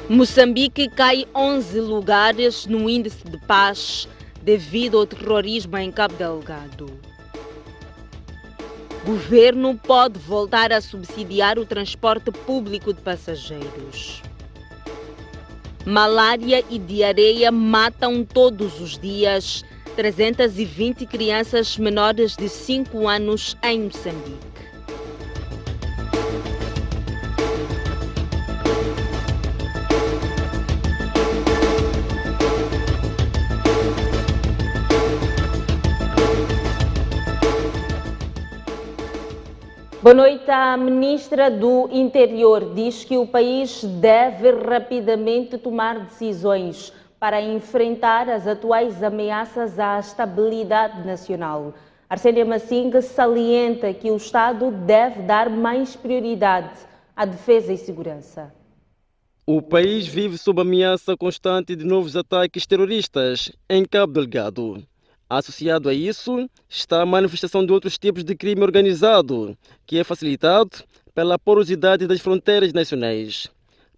Moçambique cai 11 lugares no índice de paz devido ao terrorismo em Cabo Delgado. Governo pode voltar a subsidiar o transporte público de passageiros. Malária e diarreia matam todos os dias 320 crianças menores de 5 anos em Moçambique. Boa noite. A ministra do Interior diz que o país deve rapidamente tomar decisões para enfrentar as atuais ameaças à estabilidade nacional. Arsênia Massinga salienta que o Estado deve dar mais prioridade à defesa e segurança. O país vive sob ameaça constante de novos ataques terroristas em Cabo Delgado. Associado a isso, está a manifestação de outros tipos de crime organizado, que é facilitado pela porosidade das fronteiras nacionais.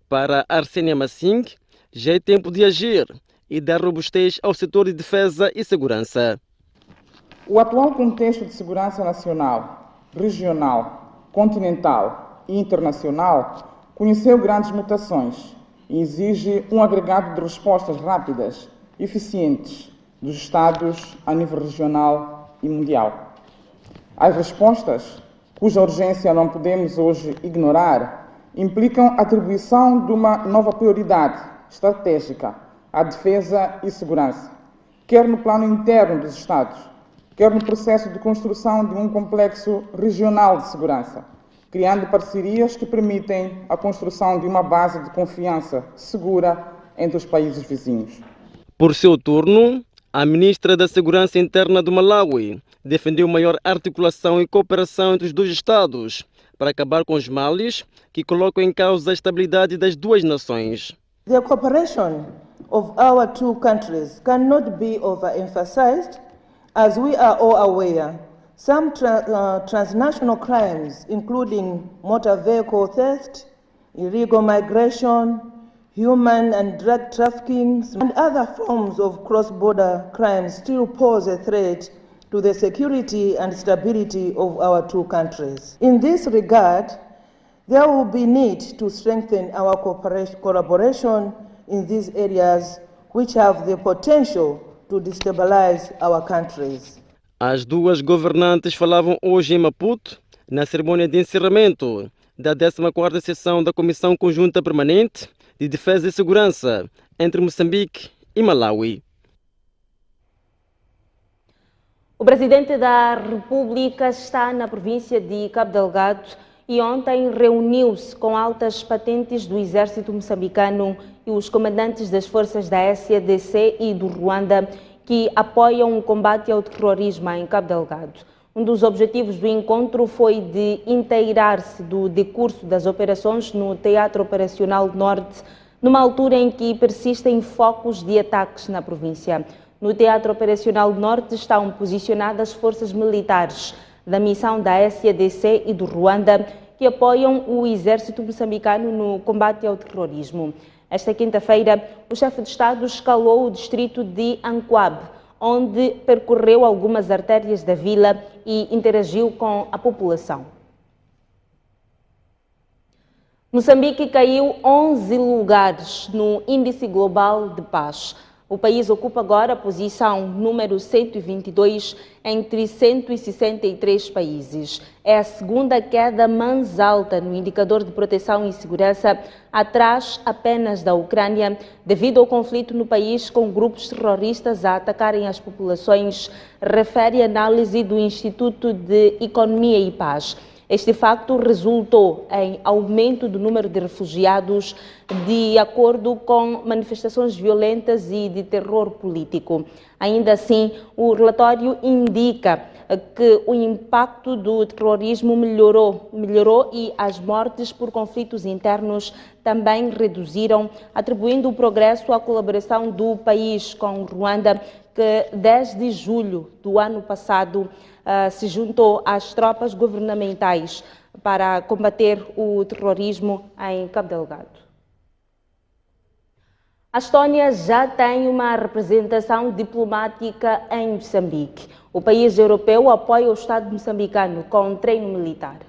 Para Arsênia Masing, já é tempo de agir e dar robustez ao setor de defesa e segurança. O atual contexto de segurança nacional, regional, continental e internacional conheceu grandes mutações e exige um agregado de respostas rápidas, eficientes, dos Estados a nível regional e mundial. As respostas, cuja urgência não podemos hoje ignorar, implicam a atribuição de uma nova prioridade estratégica à defesa e segurança, quer no plano interno dos Estados, quer no processo de construção de um complexo regional de segurança, criando parcerias que permitem a construção de uma base de confiança segura entre os países vizinhos. Por seu turno, a ministra da Segurança Interna do Malawi defendeu maior articulação e cooperação entre os dois Estados para acabar com os males que colocam em causa a estabilidade das duas nações. The cooperation of our two countries cannot be overemphasized, as we are all aware. Some transnational crimes, including motor vehicle theft, illegal migration, human and drug trafficking, and other forms of cross-border crimes still pose a threat to the security and stability of our two countries. In this regard, there will be need to strengthen our collaboration in these areas which have the potential to destabilize our countries. As duas governantes falavam hoje em Maputo, na cerimônia de encerramento da 14ª sessão da Comissão Conjunta Permanente de Defesa e Segurança entre Moçambique e Malawi. O presidente da República está na província de Cabo Delgado e ontem reuniu-se com altas patentes do exército moçambicano e os comandantes das forças da SADC e do Ruanda que apoiam o combate ao terrorismo em Cabo Delgado. Um dos objetivos do encontro foi de inteirar-se do decurso das operações no Teatro Operacional Norte, numa altura em que persistem focos de ataques na província. No Teatro Operacional Norte estão posicionadas forças militares da missão da SADC e do Ruanda, que apoiam o exército moçambicano no combate ao terrorismo. Esta quinta-feira, o chefe de Estado escalou o distrito de Anquab, onde percorreu algumas artérias da vila e interagiu com a população. Moçambique caiu 11 lugares no Índice Global de Paz. O país ocupa agora a posição número 122 entre 163 países. É a segunda queda mais alta no indicador de proteção e segurança, atrás apenas da Ucrânia, devido ao conflito no país com grupos terroristas a atacarem as populações, refere a análise do Instituto de Economia e Paz. Este facto resultou em aumento do número de refugiados, de acordo com manifestações violentas e de terror político. Ainda assim, o relatório indica que o impacto do terrorismo melhorou e as mortes por conflitos internos também reduziram, atribuindo o progresso à colaboração do país com Ruanda, que desde julho do ano passado se juntou às tropas governamentais para combater o terrorismo em Cabo Delgado. A Estónia já tem uma representação diplomática em Moçambique. O país europeu apoia o Estado moçambicano com treino militar.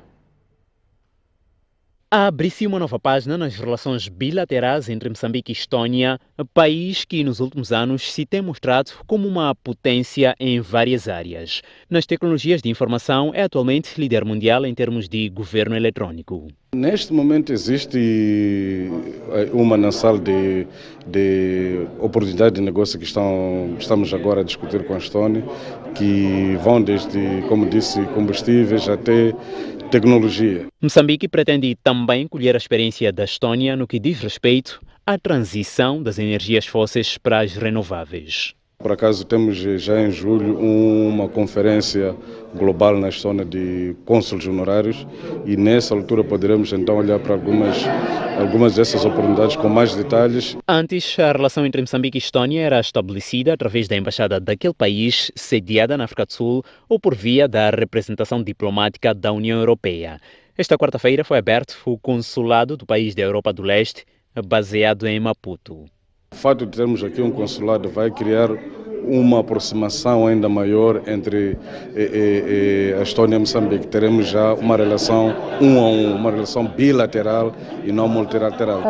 Abre-se uma nova página nas relações bilaterais entre Moçambique e Estónia, país que nos últimos anos se tem mostrado como uma potência em várias áreas. Nas tecnologias de informação, é atualmente líder mundial em termos de governo eletrônico. Neste momento existe uma manancial de oportunidade de negócio que estamos agora a discutir com a Estónia, que vão desde, como disse, combustíveis até tecnologia. Moçambique pretende também colher a experiência da Estónia no que diz respeito à transição das energias fósseis para as renováveis. Por acaso temos já em julho uma conferência global na Estónia de cônsules honorários e nessa altura poderemos então olhar para algumas dessas oportunidades com mais detalhes. Antes, a relação entre Moçambique e Estónia era estabelecida através da embaixada daquele país sediada na África do Sul ou por via da representação diplomática da União Europeia. Esta quarta-feira foi aberto o consulado do país da Europa do Leste, baseado em Maputo. O fato de termos aqui um consulado vai criar uma aproximação ainda maior entre a Estónia e Moçambique. Teremos já uma relação uma relação bilateral e não multilateral.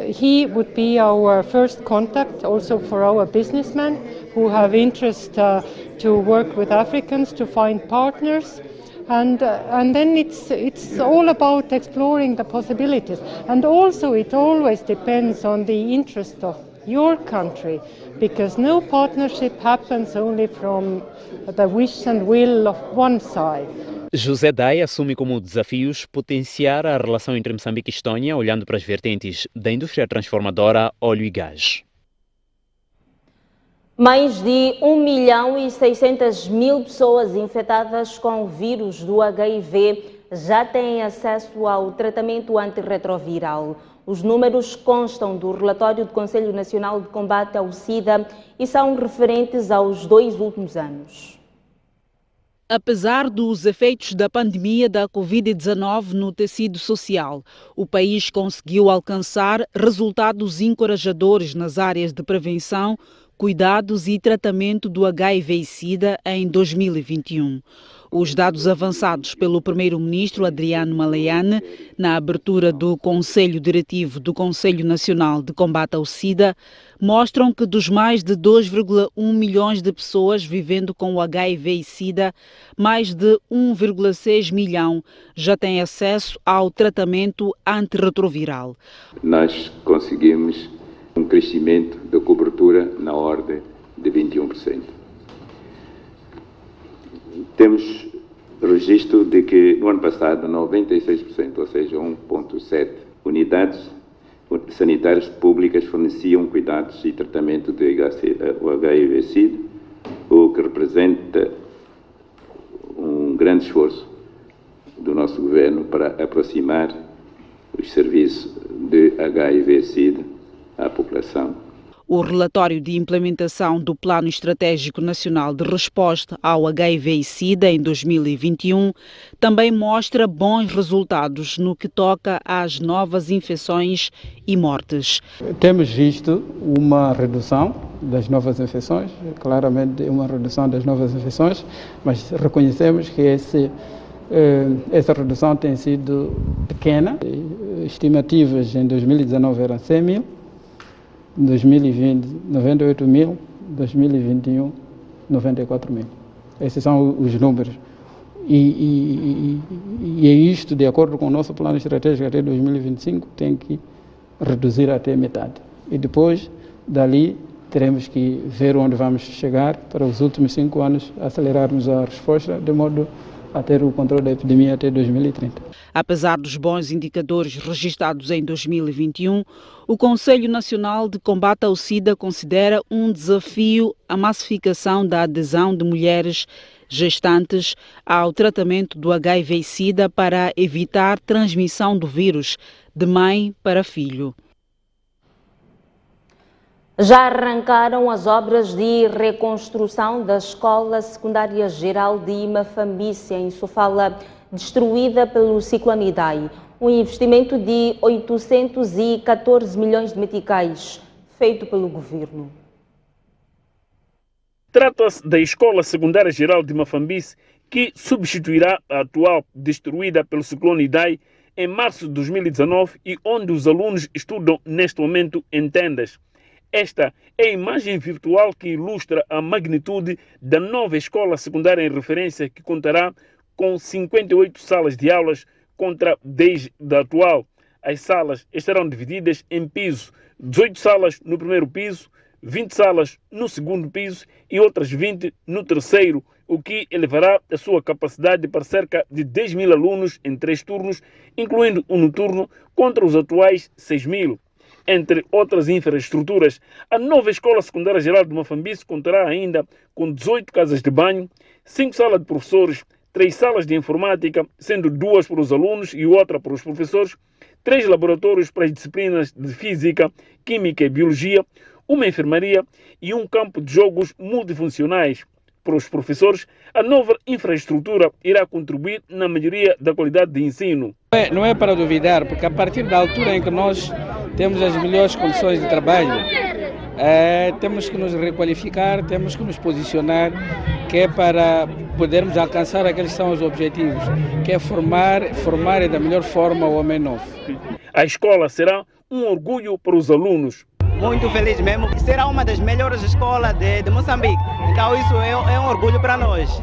He would be our first contact also for our businessmen who have interest to work with Africans to find partners. And then it's all about exploring the possibilities. And also it always depends on the interest of your country, because no partnership happens only from the wish and will of one side. José Day assume como desafios potenciar a relação entre Moçambique e Estónia, olhando para as vertentes da indústria transformadora, óleo e gás. Mais de 1.600.000 pessoas infectadas com o vírus do HIV já têm acesso ao tratamento antirretroviral. Os números constam do relatório do Conselho Nacional de Combate ao SIDA e são referentes aos 2 últimos anos. Apesar dos efeitos da pandemia da Covid-19 no tecido social, o país conseguiu alcançar resultados encorajadores nas áreas de prevenção, cuidados e tratamento do HIV e SIDA em 2021. Os dados avançados pelo primeiro-ministro Adriano Maleiane na abertura do Conselho Diretivo do Conselho Nacional de Combate ao SIDA mostram que dos mais de 2,1 milhões de pessoas vivendo com o HIV e SIDA, mais de 1,6 milhão já têm acesso ao tratamento antirretroviral. Nós conseguimos um crescimento da cobertura na ordem de 21%. Temos registro de que no ano passado 96%, ou seja, 1,7 unidades sanitárias públicas forneciam cuidados e tratamento do HIV-Sida, o que representa um grande esforço do nosso governo para aproximar os serviços de HIV-Sida à população. O relatório de implementação do Plano Estratégico Nacional de Resposta ao HIV e SIDA em 2021 também mostra bons resultados no que toca às novas infecções e mortes. Temos visto uma redução das novas infecções, claramente uma redução das novas infecções, mas reconhecemos que essa redução tem sido pequena. Estimativas em 2019 eram 100 mil. 2020, 98 mil, 2021, 94 mil. Esses são os números. E é isto, de acordo com o nosso plano estratégico até 2025, tem que reduzir até metade. E depois, dali, teremos que ver onde vamos chegar para os últimos 5 anos, acelerarmos a resposta, de modo a ter o controle da epidemia até 2030. Apesar dos bons indicadores registrados em 2021, o Conselho Nacional de Combate ao SIDA considera um desafio a massificação da adesão de mulheres gestantes ao tratamento do HIV e SIDA para evitar transmissão do vírus de mãe para filho. Já arrancaram as obras de reconstrução da Escola Secundária Geral de Imafambice, em Sofala, destruída pelo ciclone Idai. Um investimento de 814 milhões de meticais feito pelo governo. Trata-se da Escola Secundária Geral de Mafambice, que substituirá a atual destruída pelo ciclone Idai em março de 2019 e onde os alunos estudam neste momento em tendas. Esta é a imagem virtual que ilustra a magnitude da nova escola secundária em referência, que contará com 58 salas de aulas contra 10 da atual. As salas estarão divididas em piso, 18 salas no primeiro piso, 20 salas no segundo piso e outras 20 no terceiro, o que elevará a sua capacidade para cerca de 10.000 alunos em 3 turnos, incluindo um noturno, contra os atuais 6.000. Entre outras infraestruturas, a nova Escola Secundária Geral de Mafambice contará ainda com 18 casas de banho, 5 salas de professores, 3 salas de informática, sendo 2 para os alunos e outra para os professores, 3 laboratórios para as disciplinas de física, química e biologia, uma enfermaria e um campo de jogos multifuncionais. Para os professores, a nova infraestrutura irá contribuir na melhoria da qualidade de ensino. Não é para duvidar, porque a partir da altura em que nós temos as melhores condições de trabalho, temos que nos requalificar, temos que nos posicionar, que é para podermos alcançar aqueles que são os objetivos, que é formar da melhor forma o homem novo. A escola será um orgulho para os alunos. Muito feliz mesmo. Será uma das melhores escolas de Moçambique. Então isso é um orgulho para nós.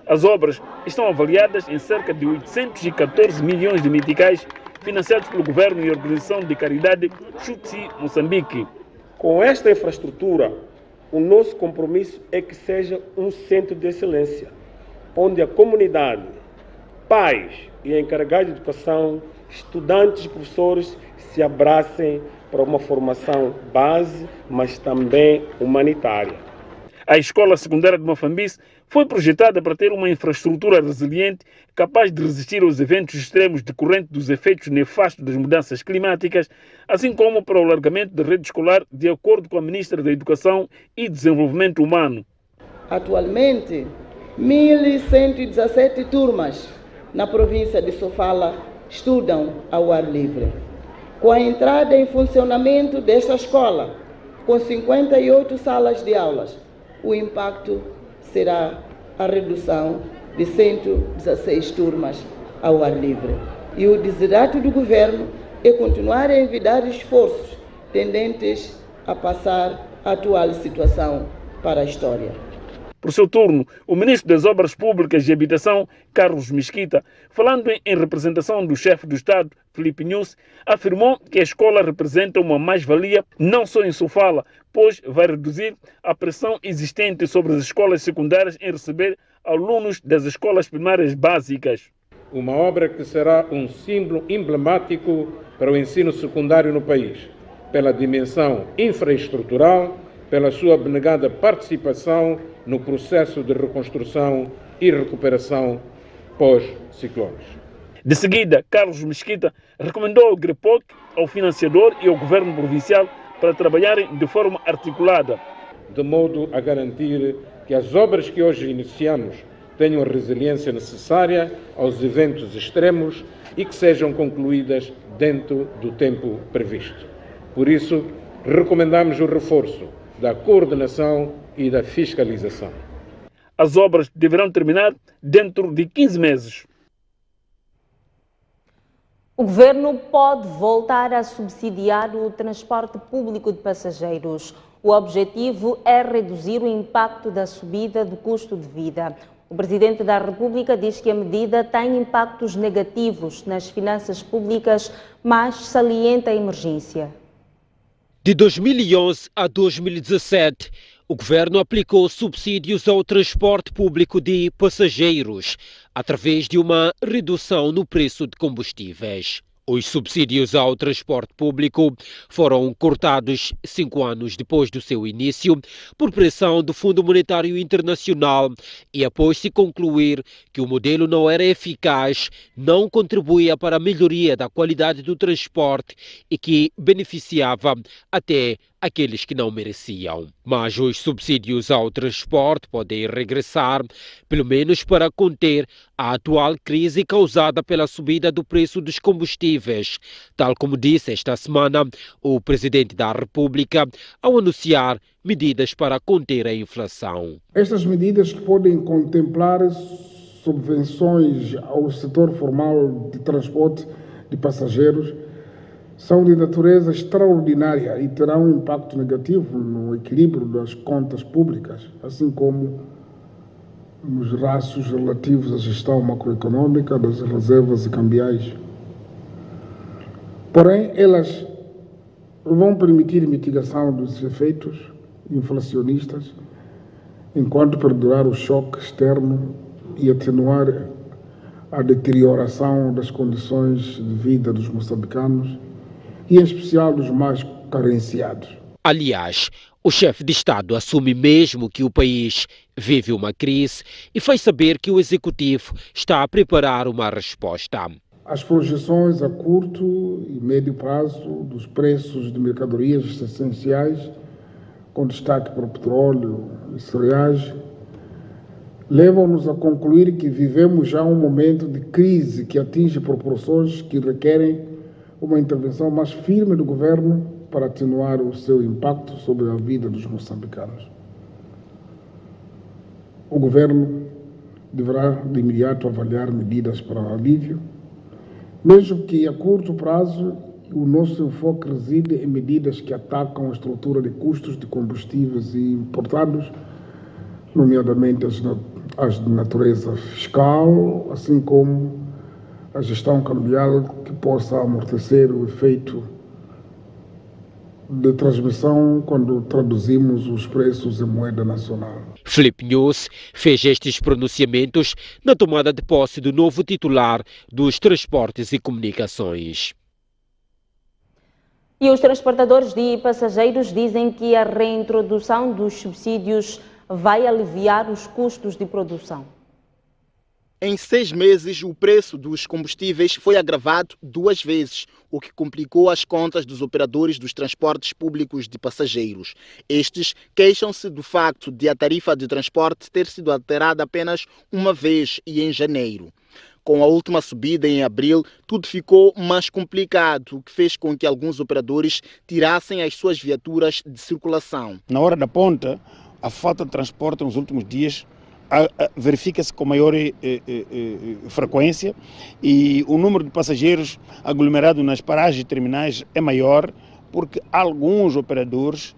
As obras estão avaliadas em cerca de 814 milhões de meticais, financiados pelo governo e a organização de caridade Chutsi Moçambique. Com esta infraestrutura, o nosso compromisso é que seja um centro de excelência, onde a comunidade, pais e encarregados de educação, estudantes e professores se abracem para uma formação base, mas também humanitária. A Escola Secundária de Mafambice foi projetada para ter uma infraestrutura resiliente, capaz de resistir aos eventos extremos decorrentes dos efeitos nefastos das mudanças climáticas, assim como para o alargamento da rede escolar, de acordo com a Ministra da Educação e Desenvolvimento Humano. Atualmente, 1.117 turmas na província de Sofala estudam ao ar livre. Com a entrada em funcionamento desta escola, com 58 salas de aulas, o impacto será a redução de 116 turmas ao ar livre. E o desidrato do governo é continuar a envidar esforços tendentes a passar a atual situação para a história. Por seu turno, o ministro das Obras Públicas e Habitação, Carlos Mesquita, falando em representação do chefe do Estado, Filipe Nyusi, afirmou que a escola representa uma mais-valia não só em Sofala, pois vai reduzir a pressão existente sobre as escolas secundárias em receber alunos das escolas primárias básicas. Uma obra que será um símbolo emblemático para o ensino secundário no país, pela dimensão infraestrutural, pela sua abnegada participação no processo de reconstrução e recuperação pós-ciclones. De seguida, Carlos Mesquita recomendou ao GREPOC, ao financiador e ao governo provincial para trabalharem de forma articulada, de modo a garantir que as obras que hoje iniciamos tenham a resiliência necessária aos eventos extremos e que sejam concluídas dentro do tempo previsto. Por isso, recomendamos o reforço da coordenação e da fiscalização. As obras deverão terminar dentro de 15 meses. O governo pode voltar a subsidiar o transporte público de passageiros. O objetivo é reduzir o impacto da subida do custo de vida. O presidente da República diz que a medida tem impactos negativos nas finanças públicas, mas salienta a emergência. De 2011 a 2017, o governo aplicou subsídios ao transporte público de passageiros, através de uma redução no preço de combustíveis. Os subsídios ao transporte público foram cortados 5 anos depois do seu início, por pressão do Fundo Monetário Internacional e após se concluir que o modelo não era eficaz, não contribuía para a melhoria da qualidade do transporte e que beneficiava até aqueles que não mereciam. Mas os subsídios ao transporte podem regressar, pelo menos para conter a atual crise causada pela subida do preço dos combustíveis, tal como disse esta semana o Presidente da República ao anunciar medidas para conter a inflação. Estas medidas podem contemplar subvenções ao setor formal de transporte de passageiros, são de natureza extraordinária e terão um impacto negativo no equilíbrio das contas públicas, assim como nos rastros relativos à gestão macroeconômica das reservas e cambiais. Porém, elas vão permitir mitigação dos efeitos inflacionistas, enquanto perdurar o choque externo e atenuar a deterioração das condições de vida dos moçambicanos e, em especial, dos mais carenciados. Aliás, o chefe de Estado assume mesmo que o país vive uma crise e faz saber que o Executivo está a preparar uma resposta. As projeções a curto e médio prazo dos preços de mercadorias essenciais, com destaque para o petróleo e cereais, levam-nos a concluir que vivemos já um momento de crise que atinge proporções que requerem uma intervenção mais firme do governo para atenuar o seu impacto sobre a vida dos moçambicanos. O governo deverá de imediato avaliar medidas para o alívio, mesmo que a curto prazo o nosso enfoque reside em medidas que atacam a estrutura de custos de combustíveis importados, nomeadamente as de natureza fiscal, assim como a gestão cambial que possa amortecer o efeito de transmissão quando traduzimos os preços em moeda nacional. Filipe News fez estes pronunciamentos na tomada de posse do novo titular dos Transportes e Comunicações. E os transportadores de passageiros dizem que a reintrodução dos subsídios vai aliviar os custos de produção. Em 6 meses, o preço dos combustíveis foi agravado 2 vezes, o que complicou as contas dos operadores dos transportes públicos de passageiros. Estes queixam-se do facto de a tarifa de transporte ter sido alterada apenas uma vez e em janeiro. Com a última subida em abril, tudo ficou mais complicado, o que fez com que alguns operadores tirassem as suas viaturas de circulação. Na hora da ponta, a falta de transporte nos últimos dias verifica-se com maior frequência e o número de passageiros aglomerados nas paragens terminais é maior porque alguns operadores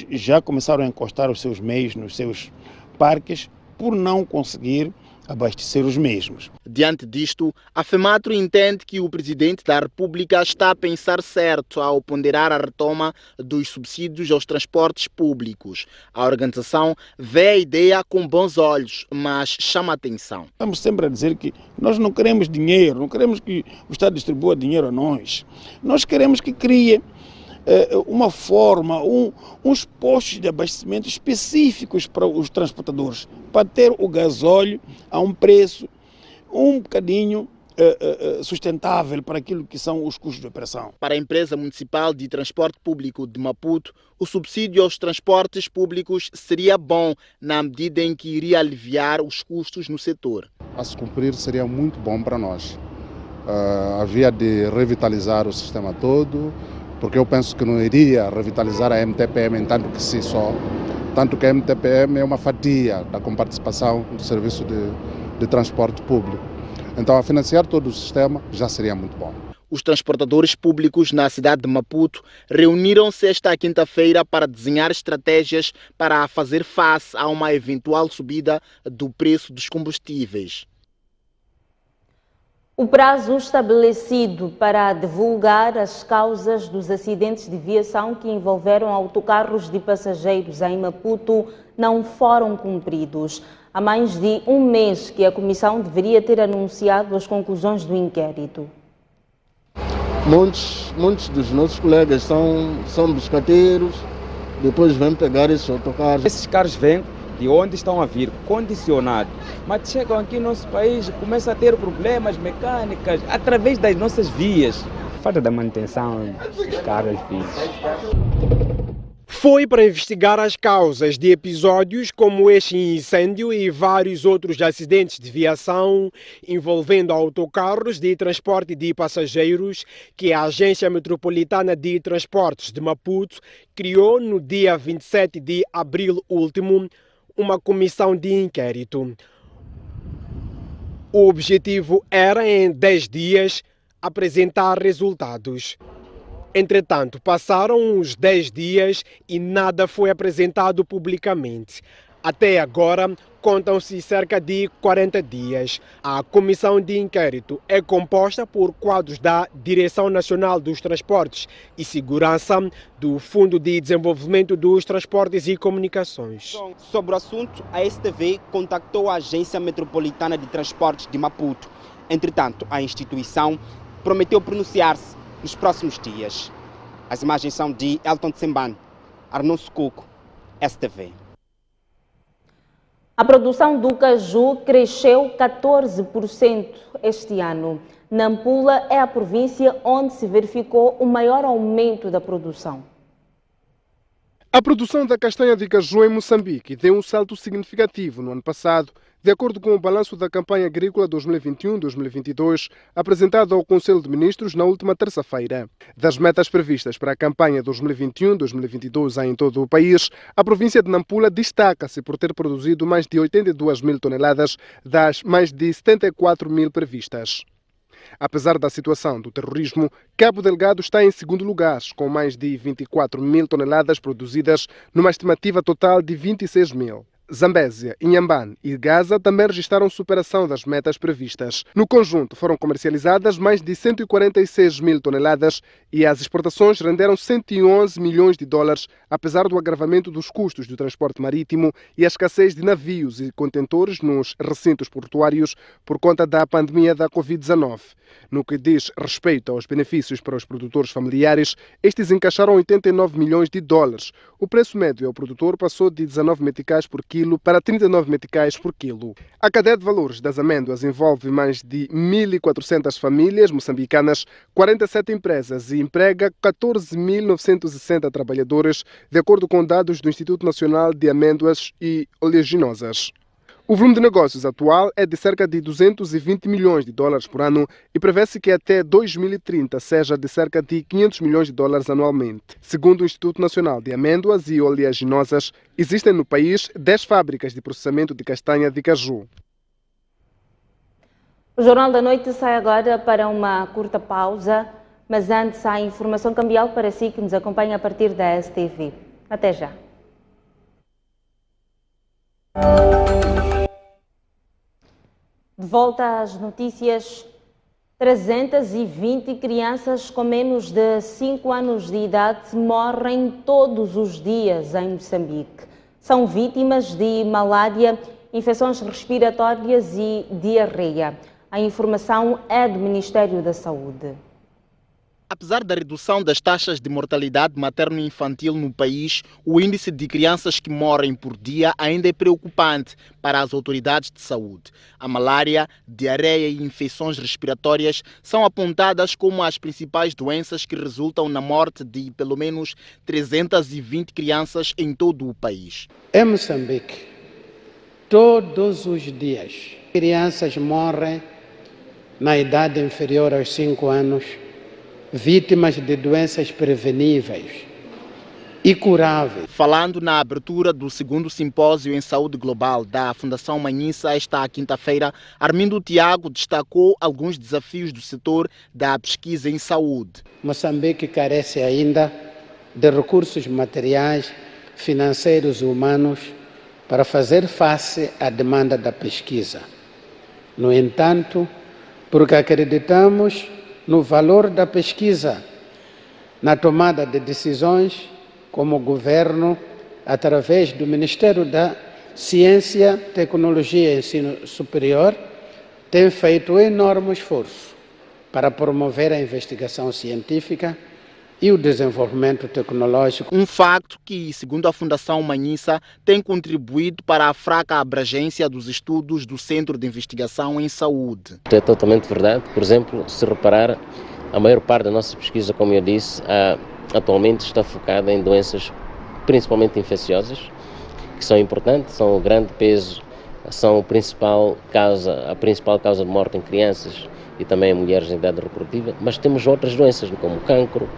já começaram a encostar os seus meios nos seus parques por não conseguir abastecer os mesmos. Diante disto, a FEMATRO entende que o Presidente da República está a pensar certo ao ponderar a retoma dos subsídios aos transportes públicos. A organização vê a ideia com bons olhos, mas chama a atenção. Estamos sempre a dizer que nós não queremos dinheiro, não queremos que o Estado distribua dinheiro a nós. Nós queremos que crie uma forma, uns postos de abastecimento específicos para os transportadores, para ter o gasóleo a um preço um bocadinho sustentável para aquilo que são os custos de operação. Para a empresa municipal de transporte público de Maputo, o subsídio aos transportes públicos seria bom na medida em que iria aliviar os custos no setor. A se cumprir seria muito bom para nós. Havia de revitalizar o sistema todo, porque eu penso que não iria revitalizar a MTPM em tanto que si só, tanto que a MTPM é uma fatia da comparticipação do serviço de transporte público. Então, a financiar todo o sistema já seria muito bom. Os transportadores públicos na cidade de Maputo reuniram-se esta quinta-feira para desenhar estratégias para fazer face a uma eventual subida do preço dos combustíveis. O prazo estabelecido para divulgar as causas dos acidentes de viação que envolveram autocarros de passageiros em Maputo não foram cumpridos. Há mais de um mês que a Comissão deveria ter anunciado as conclusões do inquérito. Muitos dos nossos colegas são biscateiros, depois vêm pegar esses autocarros. Esses carros vêm de onde estão a vir, condicionados, mas chegam aqui no nosso país e começam a ter problemas mecânicos através das nossas vias. falta da manutenção dos carros fixos. Foi para investigar as causas de episódios como este incêndio e vários outros acidentes de viação envolvendo autocarros de transporte de passageiros que a Agência Metropolitana de Transportes de Maputo criou no dia 27 de abril último uma comissão de inquérito. O objetivo era, em 10 dias, apresentar resultados. Entretanto, passaram os 10 dias e nada foi apresentado publicamente. Até agora, contam-se cerca de 40 dias. A comissão de inquérito é composta por quadros da Direção Nacional dos Transportes e Segurança, do Fundo de Desenvolvimento dos Transportes e Comunicações. Sobre o assunto, a STV contactou a Agência Metropolitana de Transportes de Maputo. Entretanto, a instituição prometeu pronunciar-se nos próximos dias. As imagens são de Elton Tsemban, Arnon Sucuco, STV. A produção do caju cresceu 14% este ano. Nampula é a província onde se verificou o maior aumento da produção. A produção da castanha de caju em Moçambique deu um salto significativo no ano passado, de acordo com o balanço da campanha agrícola 2021-2022, apresentado ao Conselho de Ministros na última terça-feira. Das metas previstas para a campanha 2021-2022 em todo o país, a província de Nampula destaca-se por ter produzido mais de 82 mil toneladas das mais de 74 mil previstas. Apesar da situação do terrorismo, Cabo Delgado está em segundo lugar, com mais de 24 mil toneladas produzidas, numa estimativa total de 26 mil. Zambésia, Inhambane e Gaza também registraram superação das metas previstas. No conjunto, foram comercializadas mais de 146 mil toneladas e as exportações renderam 111 milhões de dólares, apesar do agravamento dos custos do transporte marítimo e a escassez de navios e contentores nos recintos portuários por conta da pandemia da Covid-19. No que diz respeito aos benefícios para os produtores familiares, estes encaixaram 89 milhões de dólares. O preço médio ao produtor passou de 19 meticais por quilo para 39 meticais por quilo. A cadeia de valores das amêndoas envolve mais de 1.400 famílias moçambicanas, 47 empresas e emprega 14.960 trabalhadores, de acordo com dados do Instituto Nacional de Amêndoas e Oleaginosas. O volume de negócios atual é de cerca de 220 milhões de dólares por ano e prevê-se que até 2030 seja de cerca de 500 milhões de dólares anualmente. Segundo o Instituto Nacional de Amêndoas e Oleaginosas, existem no país 10 fábricas de processamento de castanha de caju. O Jornal da Noite sai agora para uma curta pausa, mas antes há informação cambial para si que nos acompanha a partir da STV. Até já. De volta às notícias, 320 crianças com menos de 5 anos de idade morrem todos os dias em Moçambique. São vítimas de malária, infecções respiratórias e diarreia. A informação é do Ministério da Saúde. Apesar da redução das taxas de mortalidade materno-infantil no país, o índice de crianças que morrem por dia ainda é preocupante para as autoridades de saúde. A malária, diarreia e infecções respiratórias são apontadas como as principais doenças que resultam na morte de pelo menos 320 crianças em todo o país. Em Moçambique, todos os dias, crianças morrem na idade inferior aos 5 anos, vítimas de doenças preveníveis e curáveis. Falando na abertura do segundo simpósio em saúde global da Fundação Manhissa esta quinta-feira, Armindo Tiago destacou alguns desafios do setor da pesquisa em saúde. Moçambique carece ainda de recursos materiais, financeiros e humanos para fazer face à demanda da pesquisa. No entanto, porque acreditamos no valor da pesquisa, na tomada de decisões, como o governo, através do Ministério da Ciência, Tecnologia e Ensino Superior, tem feito um enorme esforço para promover a investigação científica e o desenvolvimento tecnológico. Um facto que, segundo a Fundação Manhissa, tem contribuído para a fraca abrangência dos estudos do Centro de Investigação em Saúde. É totalmente verdade. Por exemplo, se reparar, A maior parte da nossa pesquisa, como eu disse, atualmente está focada em doenças principalmente infecciosas, que são importantes, são o grande peso, são a principal causa de morte em crianças e também em mulheres em idade reprodutiva, mas temos outras doenças como o cancro,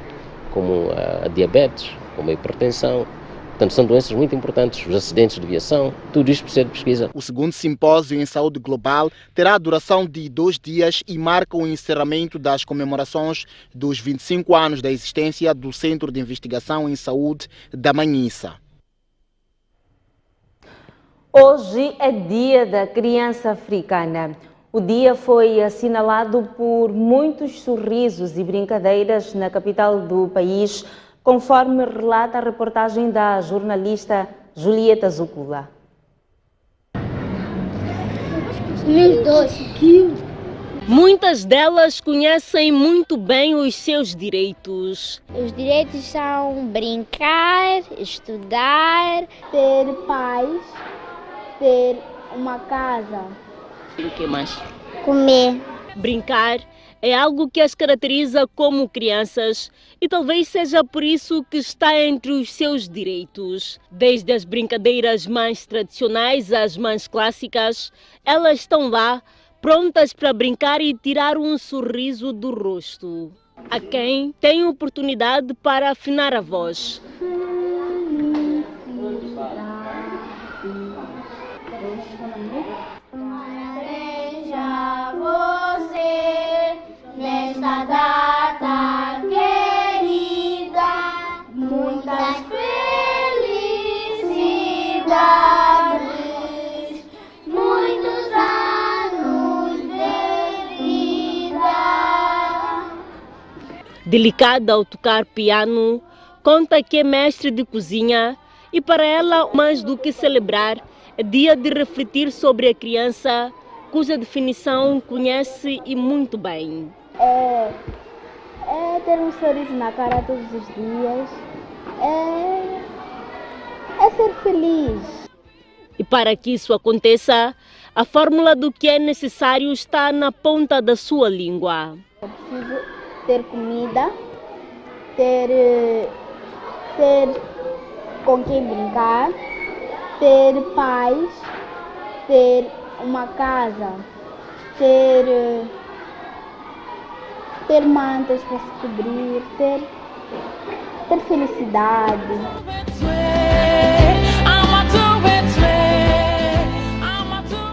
como a diabetes, como a hipertensão. Portanto, são doenças muito importantes, os acidentes de aviação, tudo isto precisa de pesquisa. O segundo simpósio em saúde global terá duração de 2 dias e marca o encerramento das comemorações dos 25 anos da existência do Centro de Investigação em Saúde da Manhissa. Hoje é Dia da Criança Africana. O dia foi assinalado por muitos sorrisos e brincadeiras na capital do país, conforme relata a reportagem da jornalista Julieta Zucula. Muitas delas conhecem muito bem os seus direitos. Os direitos são brincar, estudar, ter paz, ter uma casa. E o que mais? Comer. Brincar é algo que as caracteriza como crianças e talvez seja por isso que está entre os seus direitos. Desde as brincadeiras mais tradicionais às mais clássicas, elas estão lá, prontas para brincar e tirar um sorriso do rosto. Há quem tem oportunidade para afinar a voz. Parabéns a você nesta data querida, muitas felicidades, muitos anos de vida. Delicada ao tocar piano, conta que é mestre de cozinha e para ela, mais do que celebrar, é dia de refletir sobre a criança, cuja definição conhece e muito bem. É ter um sorriso na cara todos os dias, é ser feliz. E para que isso aconteça, a fórmula do que é necessário está na ponta da sua língua. É preciso ter comida, ter com quem brincar, ter paz, ter uma casa, ter mantas para se cobrir, ter felicidade.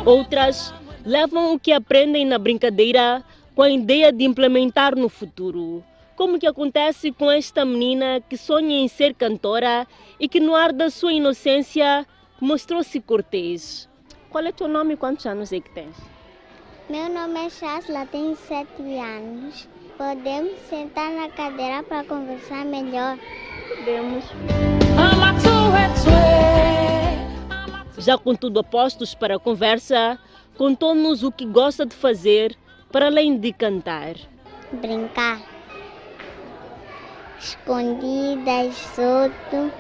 Outras levam o que aprendem na brincadeira com a ideia de implementar no futuro. Como que acontece com esta menina que sonha em ser cantora e que no ar da sua inocência mostrou-se cortês. Qual é teu nome e quantos anos é que tens? Meu nome é Chasla, tenho 7 anos. Podemos sentar na cadeira para conversar melhor? Podemos. Já com tudo a postos para a conversa, contou-nos o que gosta de fazer para além de cantar. Brincar. Escondidas, solto,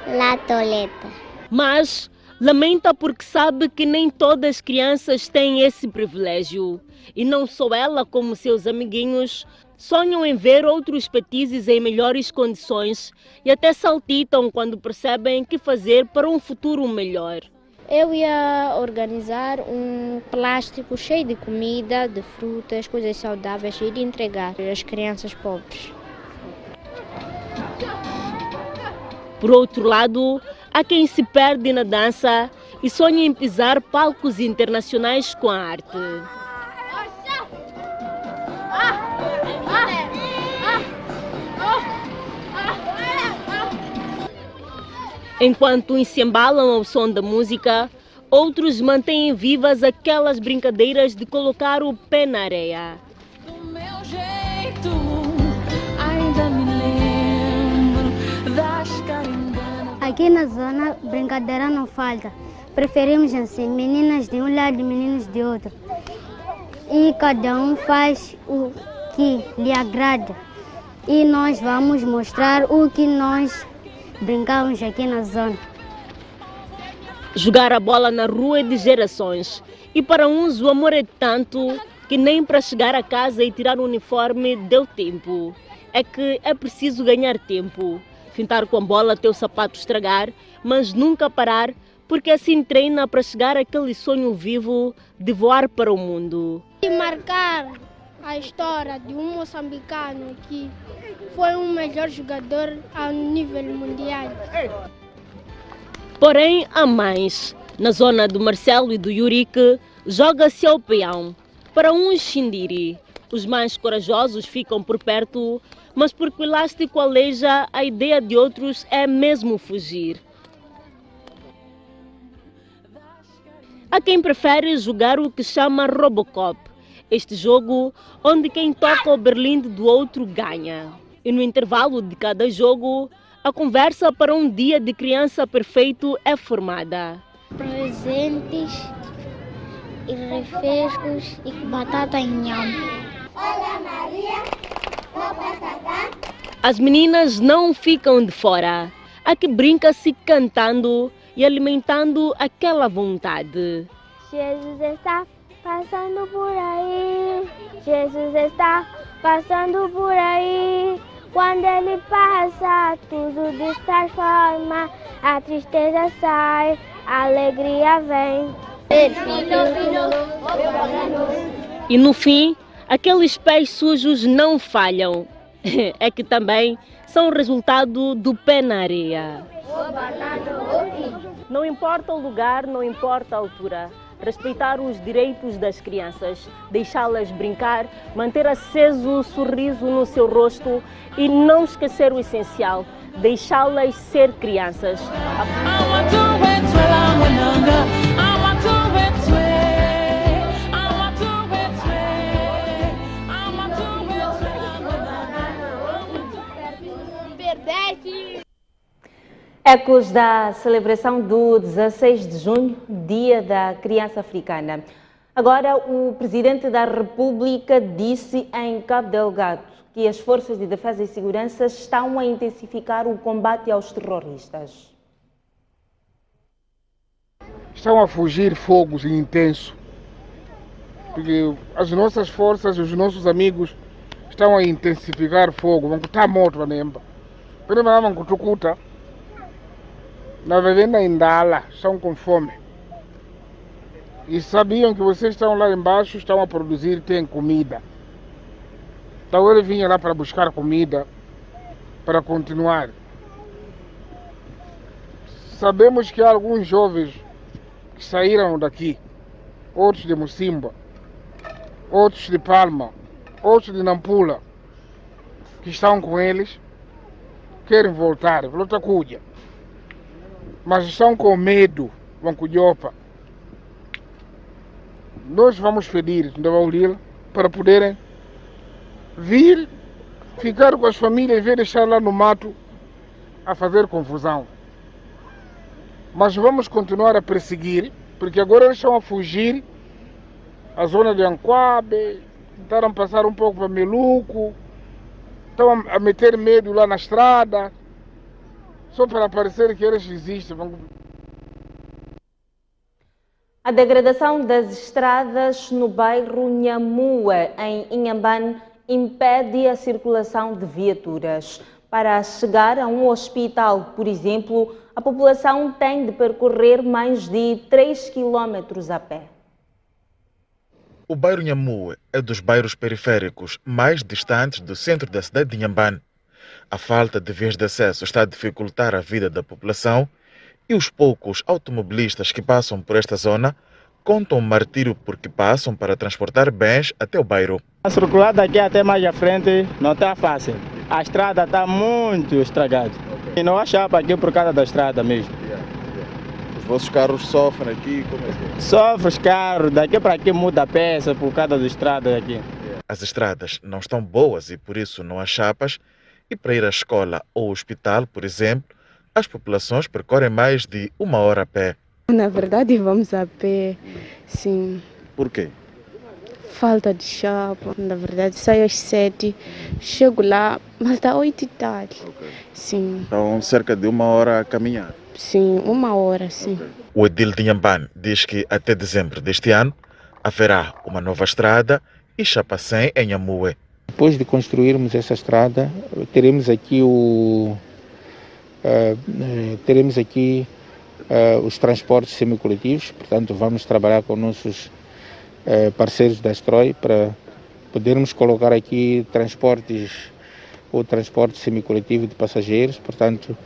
latoleta. Mas lamenta porque sabe que nem todas as crianças têm esse privilégio. E não só ela, como seus amiguinhos, sonham em ver outros petizes em melhores condições e até saltitam quando percebem que fazer para um futuro melhor. Eu ia organizar um plástico cheio de comida, de frutas, coisas saudáveis e de entregar às crianças pobres. Por outro lado, há quem se perde na dança e sonha em pisar palcos internacionais com a arte. Enquanto se embalam ao som da música, outros mantêm vivas aquelas brincadeiras de colocar o pé na areia. Do meu jeito, ainda me lembro das caringanas. Aqui na zona, brincadeira não falta. Preferimos assim, meninas de um lado e meninos de outro. E cada um faz o que lhe agrada. E nós vamos mostrar o que nós brincamos aqui na zona. Jogar a bola na rua é de gerações. E para uns o amor é tanto que nem para chegar a casa e tirar o uniforme deu tempo. É que é preciso ganhar tempo, fintar com a bola até o sapato estragar, mas nunca parar, porque assim treina para chegar àquele sonho vivo de voar para o mundo. E marcar a história de um moçambicano que foi o melhor jogador a nível mundial. Porém, há mais. Na zona do Marcelo e do Yurique, joga-se ao peão. Para uns, xindiri. Os mais corajosos ficam por perto, mas porque o elástico aleija, a ideia de outros é mesmo fugir. Há quem prefere jogar o que chama Robocop. Este jogo, onde quem toca o berlinde do outro ganha. E no intervalo de cada jogo, a conversa para um dia de criança perfeito é formada. Presentes e refrescos e batata inham. Olha Maria, as meninas não ficam de fora. Há que brinca-se cantando e alimentando aquela vontade. Jesus está passando por aí, Jesus está passando por aí. Quando ele passa, tudo destransforma, a tristeza sai, a alegria vem. E no fim, aqueles pés sujos não falham. É que também são resultado do pé na areia. Não importa o lugar, não importa a altura. Respeitar os direitos das crianças, deixá-las brincar, manter aceso o sorriso no seu rosto e não esquecer o essencial, deixá-las ser crianças. Ecos da celebração do 16 de junho, Dia da Criança Africana. Agora, o Presidente da República disse em Cabo Delgado que as forças de defesa e segurança estão a intensificar o combate aos terroristas. Estão a fugir fogos intensos, porque as nossas forças, os nossos amigos estão a intensificar fogo. Vão estar mortos, vanemba. Primeiro vão cutucuta. Na verdade, ainda lá, estão com fome. E sabiam que vocês estão lá embaixo, estão a produzir, têm comida. Então ele vinha lá para buscar comida, para continuar. Sabemos que há alguns jovens que saíram daqui, outros de Mocimba, outros de Palma, outros de Nampula, que estão com eles, querem voltar, volta cuja. Mas estão com medo, vão cujopa. Nós vamos pedir para poderem vir, ficar com as famílias, ver deixar lá no mato a fazer confusão. Mas vamos continuar a perseguir, porque agora eles estão a fugir a zona de Anquabe, tentaram passar um pouco para Meluco, estão a meter medo lá na estrada. Só para parecer que eles existem. A degradação das estradas no bairro Nhamue, em Inhambane, impede a circulação de viaturas. Para chegar a um hospital, por exemplo, a população tem de percorrer mais de 3 quilômetros a pé. O bairro Nhamue é dos bairros periféricos mais distantes do centro da cidade de Inhambane. A falta de vias de acesso está a dificultar a vida da população e os poucos automobilistas que passam por esta zona contam o martírio porque passam para transportar bens até o bairro. A circular daqui até mais à frente não está fácil. A estrada está muito estragada. E não há chapa aqui por causa da estrada mesmo. Os vossos carros sofrem aqui? Como é que é? Sofrem os carros, daqui para aqui muda a peça por causa da estrada aqui. As estradas não estão boas e por isso não há chapas. E para ir à escola ou ao hospital, por exemplo, as populações percorrem mais de 1 hora a pé. Na verdade, vamos a pé, sim. Por quê? Falta de chapa. Na verdade, saio às 7, chego lá, mas está 8 e tal. Okay. Sim. Então, cerca de 1 hora a caminhar? Sim, 1 hora, sim. Okay. O edil de Inhambane diz que até dezembro deste ano haverá uma nova estrada e Chapacém, em Nhambue. Depois de construirmos essa estrada, teremos aqui os transportes semicoletivos, portanto vamos trabalhar com nossos parceiros da Stroi para podermos colocar aqui o transporte semicoletivo de passageiros, portanto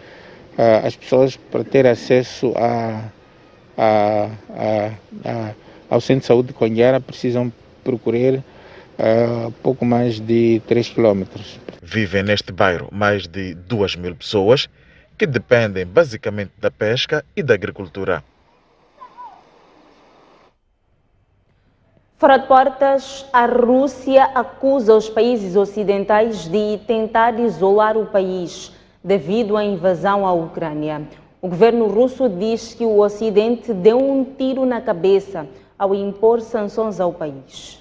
as pessoas para ter acesso ao Centro de Saúde de Conhara precisam percorrer pouco mais de 3 quilômetros. Vivem neste bairro mais de 2.000 pessoas que dependem basicamente da pesca e da agricultura. Fora de portas, a Rússia acusa os países ocidentais de tentar isolar o país devido à invasão à Ucrânia. O governo russo diz que o Ocidente deu um tiro na cabeça ao impor sanções ao país.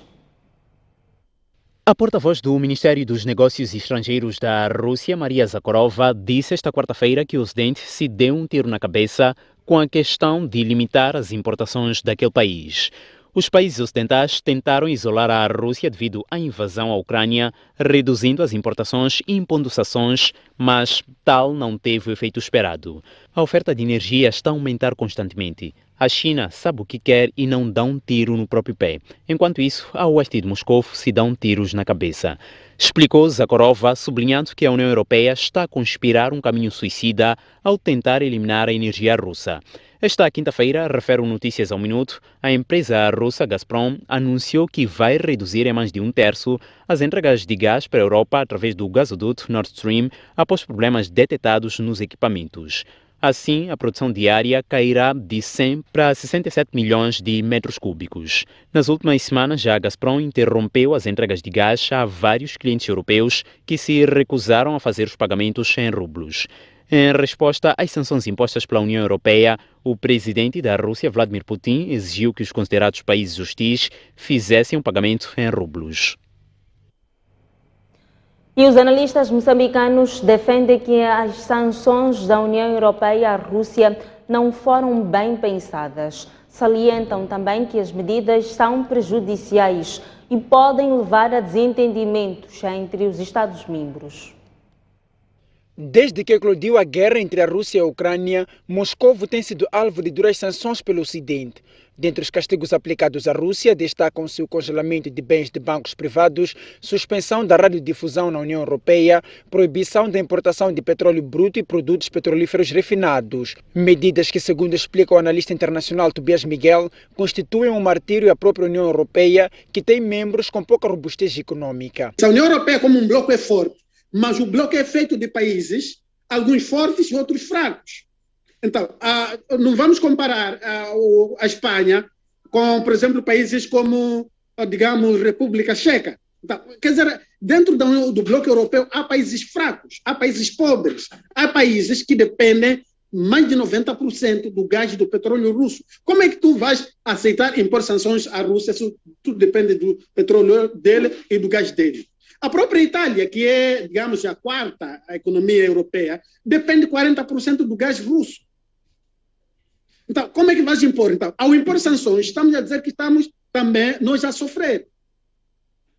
A porta-voz do Ministério dos Negócios Estrangeiros da Rússia, Maria Zakharova, disse esta quarta-feira que o Ocidente se deu um tiro na cabeça com a questão de limitar as importações daquele país. Os países ocidentais tentaram isolar a Rússia devido à invasão à Ucrânia, reduzindo as importações e impondo sanções, mas tal não teve o efeito esperado. A oferta de energia está a aumentar constantemente. A China sabe o que quer e não dá um tiro no próprio pé. Enquanto isso, a oeste de Moscou se dão tiros na cabeça. Explicou Zakharova, sublinhando que a União Europeia está a conspirar um caminho suicida ao tentar eliminar a energia russa. Esta quinta-feira, refere o Notícias ao Minuto, a empresa russa Gazprom anunciou que vai reduzir em mais de 1/3 as entregas de gás para a Europa através do gasoduto Nord Stream após problemas detectados nos equipamentos. Assim, a produção diária cairá de 100 para 67 milhões de metros cúbicos. Nas últimas semanas, a Gazprom interrompeu as entregas de gás a vários clientes europeus que se recusaram a fazer os pagamentos em rublos. Em resposta às sanções impostas pela União Europeia, o presidente da Rússia, Vladimir Putin, exigiu que os considerados países hostis fizessem um pagamento em rublos. E os analistas moçambicanos defendem que as sanções da União Europeia à Rússia não foram bem pensadas. Salientam também que as medidas são prejudiciais e podem levar a desentendimentos entre os Estados-membros. Desde que eclodiu a guerra entre a Rússia e a Ucrânia, Moscou tem sido alvo de duras sanções pelo Ocidente. Dentre os castigos aplicados à Rússia, destacam-se o congelamento de bens de bancos privados, suspensão da radiodifusão na União Europeia, proibição da importação de petróleo bruto e produtos petrolíferos refinados. Medidas que, segundo explica o analista internacional Tobias Miguel, constituem um martírio à própria União Europeia, que tem membros com pouca robustez econômica. A União Europeia como um bloco é forte, mas o bloco é feito de países, alguns fortes e outros fracos. Então, não vamos comparar a Espanha com, por exemplo, países como, digamos, República Checa. Então, quer dizer, dentro do bloco europeu há países fracos, há países pobres, há países que dependem mais de 90% do gás e do petróleo russo. Como é que tu vais aceitar impor sanções à Rússia se tudo depende do petróleo dele e do gás dele? A própria Itália, que é, digamos, a quarta economia europeia, depende de 40% do gás russo. Então, como é que vais impor? Então, ao impor sanções, estamos a dizer que estamos também nós a sofrer.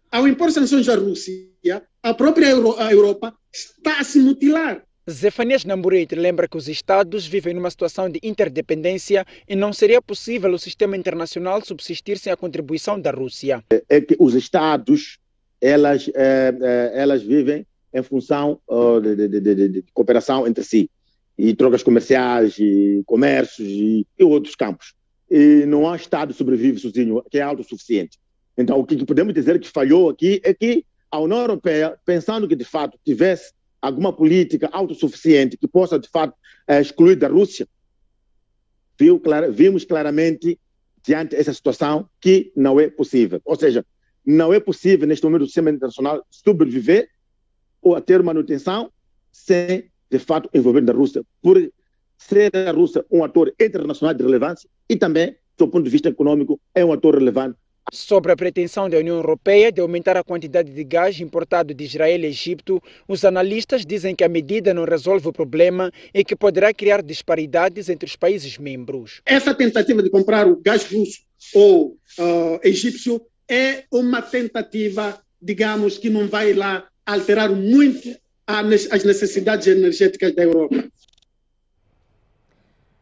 Ao impor sanções à Rússia, a própria Europa está a se mutilar. Zefanias Namburete lembra que os Estados vivem numa situação de interdependência e não seria possível o sistema internacional subsistir sem a contribuição da Rússia. É que os Estados elas vivem em função de cooperação entre si, e trocas comerciais, e comércios e outros campos. E não há Estado que sobrevive sozinho, que é autossuficiente. Então, o que podemos dizer que falhou aqui é que a União Europeia, pensando que de fato tivesse alguma política autossuficiente que possa de fato excluir da Rússia, vimos claramente diante dessa situação que não é possível. Ou seja, não é possível, neste momento, o sistema internacional sobreviver ou a ter manutenção sem, de fato, envolver a Rússia, por ser a Rússia um ator internacional de relevância e também, do ponto de vista econômico, é um ator relevante. Sobre a pretensão da União Europeia de aumentar a quantidade de gás importado de Israel e Egito, os analistas dizem que a medida não resolve o problema e que poderá criar disparidades entre os países membros. Essa tentativa de comprar o gás russo ou egípcio é uma tentativa, digamos, que não vai lá alterar muito as necessidades energéticas da Europa.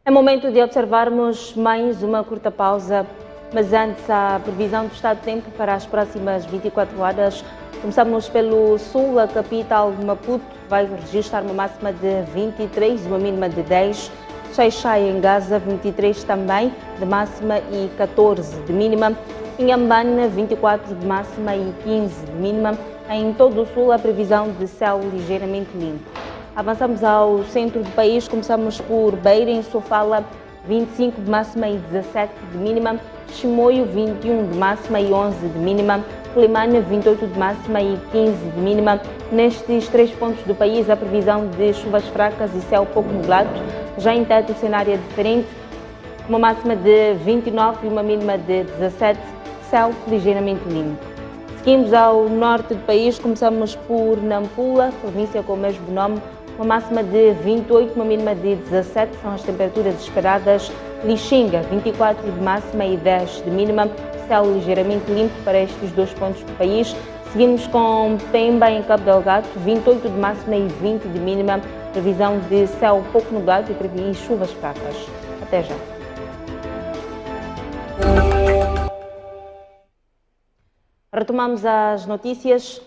É momento de observarmos mais uma curta pausa, mas antes a previsão do estado de tempo para as próximas 24 horas. Começamos pelo sul, a capital Maputo vai registrar uma máxima de 23 e uma mínima de 10. Xai-Xai em Gaza, 23 também de máxima e 14 de mínima. Inhambane, 24 de máxima e 15 de mínima. Em todo o sul, a previsão de céu ligeiramente limpo. Avançamos ao centro do país, começamos por Beira, em Sofala, 25 de máxima e 17 de mínima. Chimoio, 21 de máxima e 11 de mínima. Climane, 28 de máxima e 15 de mínima. Nestes 3 pontos do país, a previsão de chuvas fracas e céu pouco nublado. Já em Teto, o cenário é diferente. Uma máxima de 29 e uma mínima de 17, céu ligeiramente limpo. Seguimos ao norte do país, começamos por Nampula, província com o mesmo nome. Uma máxima de 28, uma mínima de 17, são as temperaturas esperadas. Lixinga, 24 de máxima e 10 de mínima, céu ligeiramente limpo para estes 2 pontos do país. Seguimos com Pemba, em Cabo Delgado, 28 de máxima e 20 de mínima, previsão de céu pouco nublado e chuvas fracas. Até já. Retomamos as notícias.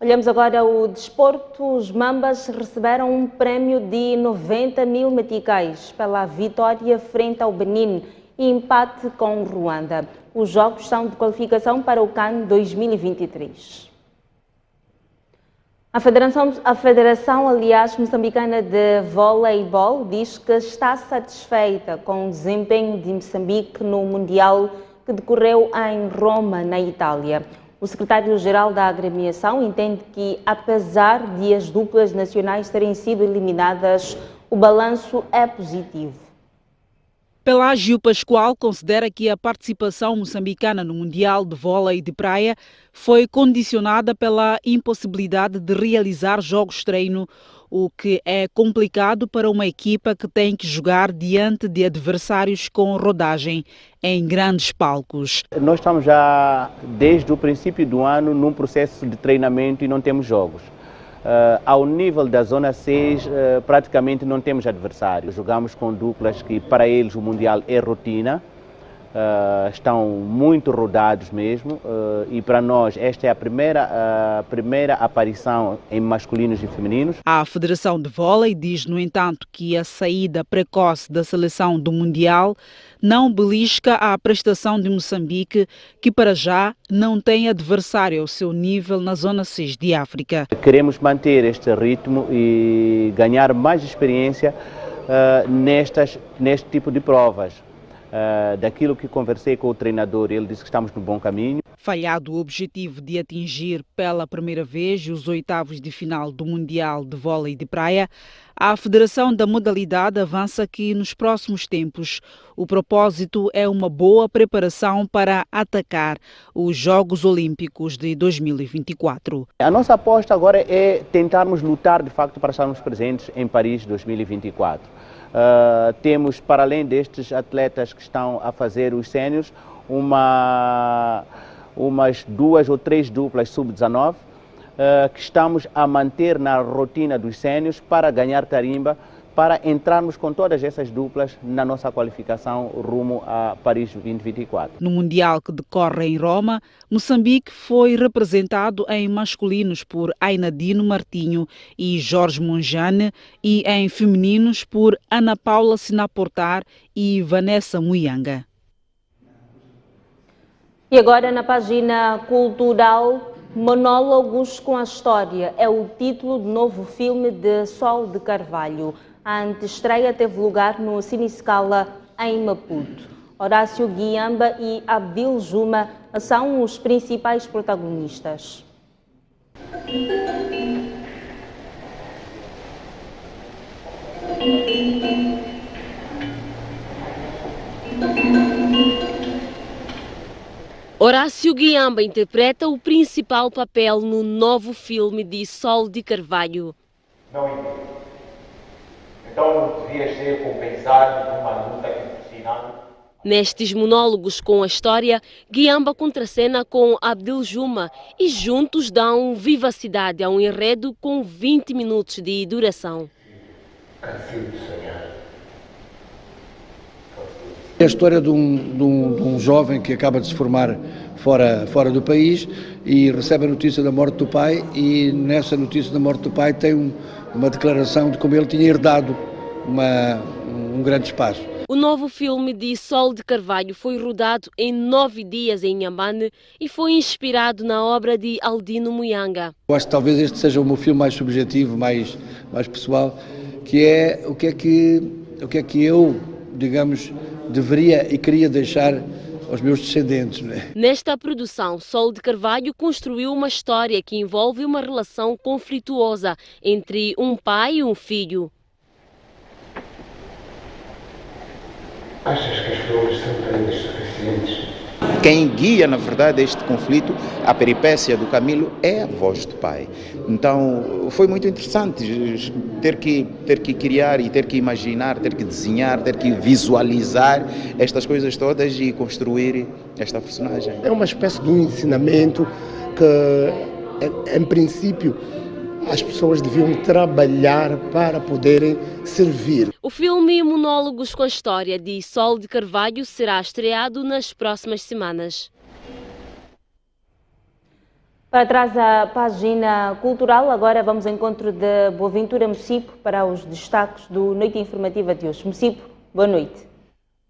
Olhamos agora o desporto. Os Mambas receberam um prémio de 90 mil meticais pela vitória frente ao Benin e empate com o Ruanda. Os jogos são de qualificação para o CAN 2023. A Federação, aliás, moçambicana de voleibol diz que está satisfeita com o desempenho de Moçambique no Mundial que decorreu em Roma, na Itália. O secretário-geral da agremiação entende que, apesar de as duplas nacionais terem sido eliminadas, o balanço é positivo. Pelágio Pascoal considera que a participação moçambicana no Mundial de Vôlei de Praia foi condicionada pela impossibilidade de realizar jogos-treino, o que é complicado para uma equipa que tem que jogar diante de adversários com rodagem em grandes palcos. Nós estamos já desde o princípio do ano num processo de treinamento e não temos jogos. Ao nível da Zona 6, praticamente não temos adversários. Jogamos com duplas que para eles o Mundial é rotina, estão muito rodados mesmo, e para nós esta é a primeira aparição em masculinos e femininos. A Federação de Vôlei diz, no entanto, que a saída precoce da seleção do Mundial não belisca a prestação de Moçambique, que para já não tem adversário ao seu nível na Zona 6 de África. Queremos manter este ritmo e ganhar mais experiência neste tipo de provas. Daquilo que conversei com o treinador, ele disse que estamos no bom caminho. Falhado o objetivo de atingir pela primeira vez os oitavos de final do Mundial de Vôlei de Praia, a Federação da modalidade avança que nos próximos tempos o propósito é uma boa preparação para atacar os Jogos Olímpicos de 2024. A nossa aposta agora é tentarmos lutar de facto para estarmos presentes em Paris 2024. Temos, para além destes atletas que estão a fazer os séniores, umas 2 ou 3 duplas sub-19 que estamos a manter na rotina dos séniores para ganhar tarimba, para entrarmos com todas essas duplas na nossa qualificação rumo a Paris 2024. No Mundial que decorre em Roma, Moçambique foi representado em masculinos por Ainadino Martinho e Jorge Monjane e em femininos por Ana Paula Sinaportar e Vanessa Muyanga. E agora na página cultural, Monólogos com a História é o título do novo filme de Sol de Carvalho. A antestreia teve lugar no Cine Scala, em Maputo. Horácio Guiamba e Abdil Juma são os principais protagonistas. Horácio Guiamba interpreta o principal papel no novo filme de Sol de Carvalho. Não entendo. Então não devia ser compensado numa luta que, por sinal, Nestes monólogos com a história, Guiamba contracena com Abdel Juma e juntos dão vivacidade a um enredo com 20 minutos de duração. É a história de um jovem que acaba de se formar fora do país e recebe a notícia da morte do pai, e nessa notícia da morte do pai tem uma declaração de como ele tinha herdado um grande espaço. O novo filme de Sol de Carvalho foi rodado em 9 dias em Inhambane e foi inspirado na obra de Aldino Muyanga. Eu acho que talvez este seja o meu filme mais subjetivo, mais pessoal, que é o que é que eu, digamos, deveria e queria deixar aos meus descendentes. Né? Nesta produção, Sol de Carvalho construiu uma história que envolve uma relação conflituosa entre um pai e um filho. Achas que as flores são prendas suficientes? Quem guia, na verdade, este conflito, a peripécia do Camilo, é a voz do pai. Então, foi muito interessante ter que criar e ter que imaginar, ter que desenhar, ter que visualizar estas coisas todas e construir esta personagem. É uma espécie de um ensinamento que, em princípio, as pessoas deviam trabalhar para poderem servir. O filme Monólogos com a História de Sol de Carvalho será estreado nas próximas semanas. Para trás a página cultural, agora vamos ao encontro de Boaventura Mocipo para os destaques do Noite Informativa de hoje. Mocipo, boa noite.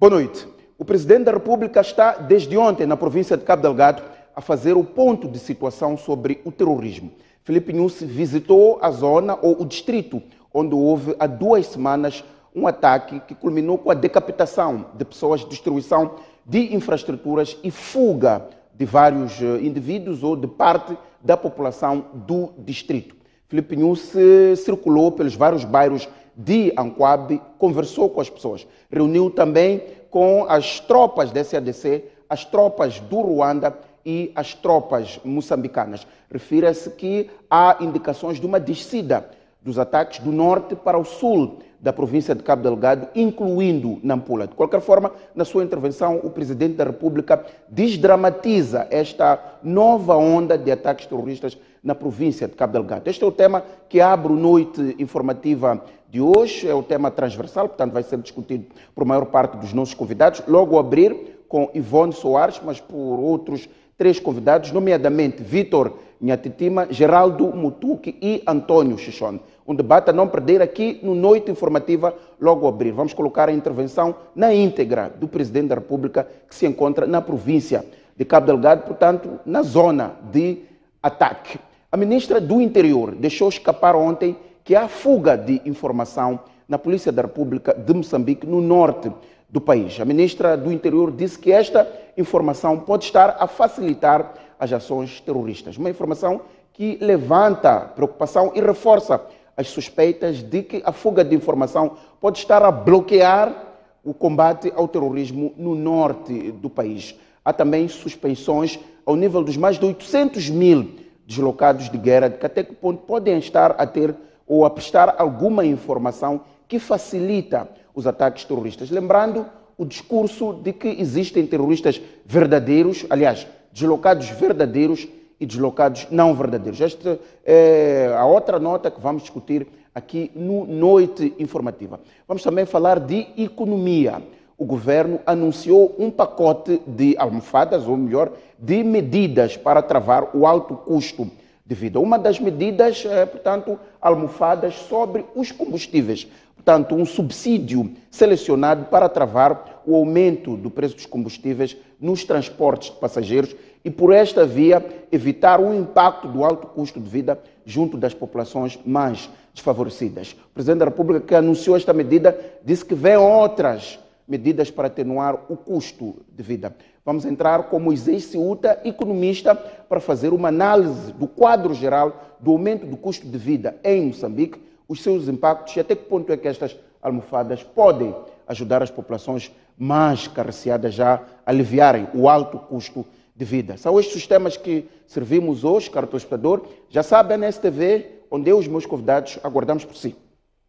Boa noite. O Presidente da República está desde ontem na província de Cabo Delgado a fazer o ponto de situação sobre o terrorismo. Filipe Nyusi visitou a zona ou o distrito onde houve há 2 semanas um ataque que culminou com a decapitação de pessoas, destruição de infraestruturas e fuga de vários indivíduos ou de parte da população do distrito. Filipe Nyusi circulou pelos vários bairros de Anquabe, conversou com as pessoas, reuniu também com as tropas da SADC, as tropas do Ruanda e as tropas moçambicanas. Refira-se que há indicações de uma descida dos ataques do norte para o sul da província de Cabo Delgado, incluindo Nampula. De qualquer forma, na sua intervenção, o Presidente da República desdramatiza esta nova onda de ataques terroristas na província de Cabo Delgado. Este é o tema que abre a Noite Informativa de hoje, é o tema transversal, portanto vai ser discutido por maior parte dos nossos convidados. Logo a abrir com Ivone Soares, mas por outros 3 convidados, nomeadamente Vítor Nhatitima, Geraldo Mutuque e Antônio Xixone. Um debate a não perder aqui no Noite Informativa, logo a abrir. Vamos colocar a intervenção na íntegra do Presidente da República, que se encontra na província de Cabo Delgado, portanto, na zona de ataque. A Ministra do Interior deixou escapar ontem que há fuga de informação na Polícia da República de Moçambique, no norte do país. A Ministra do Interior disse que esta informação pode estar a facilitar as ações terroristas. Uma informação que levanta preocupação e reforça as suspeitas de que a fuga de informação pode estar a bloquear o combate ao terrorismo no norte do país. Há também suspeições ao nível dos mais de 800 mil deslocados de guerra, de que até que ponto podem estar a ter ou a prestar alguma informação que facilita os ataques terroristas. Lembrando o discurso de que existem terroristas verdadeiros, aliás, deslocados verdadeiros e deslocados não verdadeiros. Esta é a outra nota que vamos discutir aqui no Noite Informativa. Vamos também falar de economia. O governo anunciou um pacote de almofadas, ou melhor, de medidas para travar o alto custo de vida. Uma das medidas é, portanto, almofadas sobre os combustíveis. Portanto, um subsídio selecionado para travar o aumento do preço dos combustíveis nos transportes de passageiros e, por esta via, evitar o impacto do alto custo de vida junto das populações mais desfavorecidas. O Presidente da República, que anunciou esta medida, disse que vem outras medidas para atenuar o custo de vida. Vamos entrar com Moisés Ciuta, economista, para fazer uma análise do quadro geral do aumento do custo de vida em Moçambique, os seus impactos e até que ponto é que estas almofadas podem ajudar as populações mais carenciadas a aliviarem o alto custo de vida. São estes os temas que servimos hoje, caro telespectador. Já sabe, a NSTV, onde eu e os meus convidados aguardamos por si.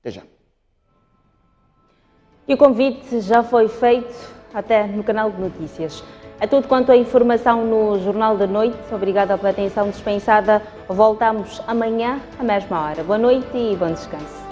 Até já. E o convite já foi feito. até no canal de notícias. É tudo quanto a informação no Jornal da Noite. Obrigada pela atenção dispensada. Voltamos amanhã, à mesma hora. Boa noite e bom descanso.